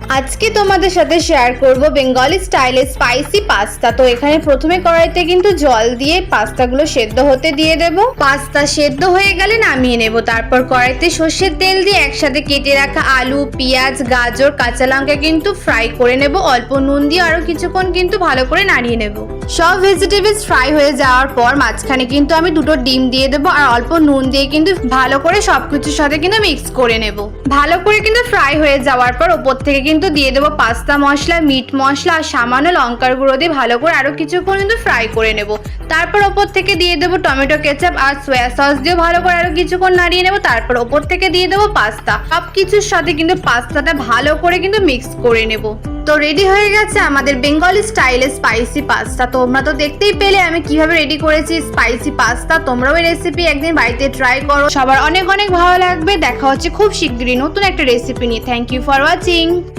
আজকে তোমাদের সাথে শেয়ার করব বেঙ্গলি স্টাইলে স্পাইসি পাস্তা। তো এখানে প্রথমে কড়াইতে কিন্তু জল দিয়ে পাস্তাগুলো সেদ্ধ হতে দিয়ে দেব। পাস্তা সেদ্ধ হয়ে গেলে নামিয়ে নেব। তারপর কড়াইতে সর্ষের তেল দিয়ে একসাথে কেটে রাখা আলু, পেঁয়াজ, গাজর, কাঁচা লঙ্কা কিন্তু ফ্রাই করে নেব। অল্প নুন দিয়ে আরো কিছুক্ষণ কিন্তু ভালো করে নাড়িয়ে নেব। সব ভেজিটেবলস ফ্রাই হয়ে যাওয়ার পর মাঝখানে কিন্তু আমি দুটো ডিম দিয়ে দেবো আর অল্প নুন দিয়ে কিন্তু ভালো করে সবকিছুর সাথে কিন্তু মিক্স করে নেব। ভালো করে কিন্তু ফ্রাই হয়ে যাওয়ার পর ওপর থেকে কিন্তু দিয়ে দেবো পাস্তা মশলা, মিট মশলা আর সামান্য লঙ্কার গুঁড়ো দিয়ে ভালো করে আরো কিছুক্ষণ কিন্তু ফ্রাই করে নেব। তারপর ওপর থেকে দিয়ে দেবো টমেটো কেচাপ আর সয়া সস দিয়ে ভালো করে আরো কিছুক্ষণ নাড়িয়ে নেব। তারপর ওপর থেকে দিয়ে দেবো পাস্তা। সবকিছুর সাথে কিন্তু পাস্তাটা ভালো করে কিন্তু মিক্স করে নেব। তো রেডি হয়ে গেছে আমাদের বেঙ্গলি স্টাইলে স্পাইসি পাস্তা। তোমরা তো দেখতেই পেলে আমি কিভাবে রেডি করেছি স্পাইসি পাস্তা। তোমরাও এই রেসিপি একদিন বাড়িতে ট্রাই করো, সবার অনেক অনেক ভালো লাগবে। দেখা হচ্ছে খুব শিগগিরই নতুন একটা রেসিপি নিয়ে। Thank you for watching.